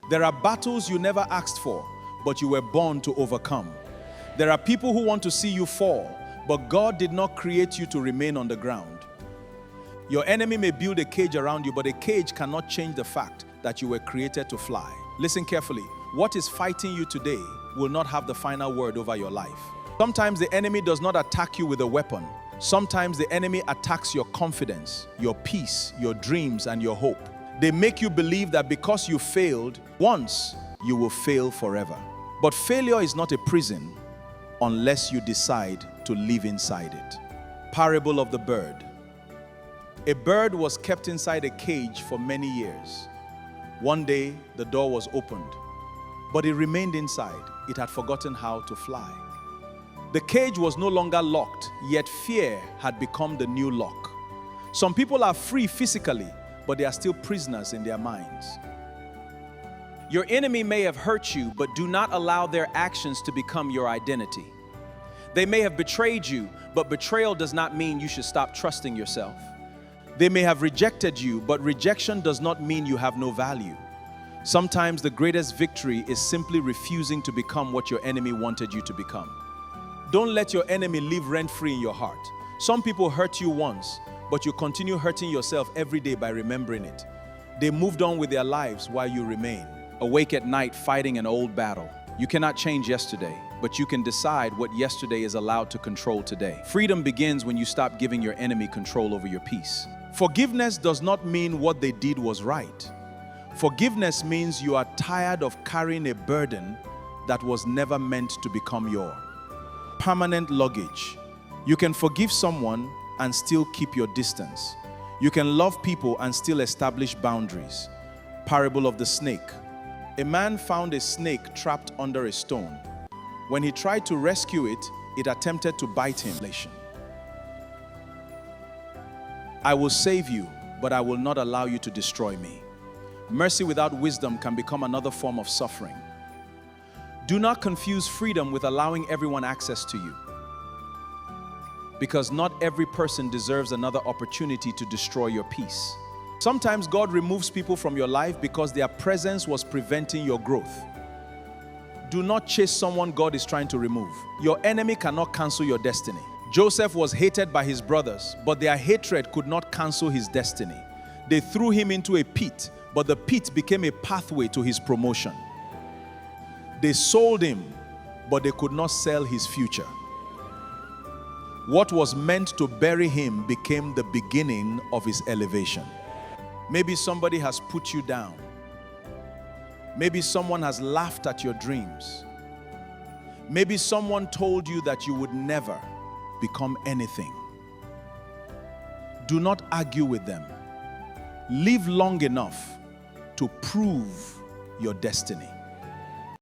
There are battles you never asked for, but you were born to overcome. There are people who want to see you fall, but God did not create you to remain on the ground. Your enemy may build a cage around you, but a cage cannot change the fact that you were created to fly. Listen carefully. What is fighting you today will not have the final word over your life. Sometimes the enemy does not attack you with a weapon. Sometimes the enemy attacks your confidence, your peace, your dreams, and your hope. They make you believe that because you failed once, you will fail forever. But failure is not a prison unless you decide to live inside it. Parable of the bird. A bird was kept inside a cage for many years. One day, the door was opened, but it remained inside. It had forgotten how to fly. The cage was no longer locked, yet fear had become the new lock. Some people are free physically, but they are still prisoners in their minds. Your enemy may have hurt you, but do not allow their actions to become your identity. They may have betrayed you, but betrayal does not mean you should stop trusting yourself. They may have rejected you, but rejection does not mean you have no value. Sometimes the greatest victory is simply refusing to become what your enemy wanted you to become. Don't let your enemy live rent-free in your heart. Some people hurt you once, but you continue hurting yourself every day by remembering it. They moved on with their lives while you remain. Awake at night fighting an old battle. You cannot change yesterday, but you can decide what yesterday is allowed to control today. Freedom begins when you stop giving your enemy control over your peace. Forgiveness does not mean what they did was right. Forgiveness means you are tired of carrying a burden that was never meant to become your permanent luggage. You can forgive someone and still keep your distance. You can love people and still establish boundaries. Parable of the snake. A man found a snake trapped under a stone. When he tried to rescue it, it attempted to bite him. I will save you, but I will not allow you to destroy me. Mercy without wisdom can become another form of suffering. Do not confuse freedom with allowing everyone access to you, because not every person deserves another opportunity to destroy your peace. Sometimes God removes people from your life because their presence was preventing your growth. Do not chase someone God is trying to remove. Your enemy cannot cancel your destiny. Joseph was hated by his brothers, but their hatred could not cancel his destiny. They threw him into a pit, but the pit became a pathway to his promotion. They sold him, but they could not sell his future. What was meant to bury him became the beginning of his elevation. Maybe somebody has put you down. Maybe someone has laughed at your dreams. Maybe someone told you that you would never become anything. Do not argue with them. Live long enough to prove your destiny.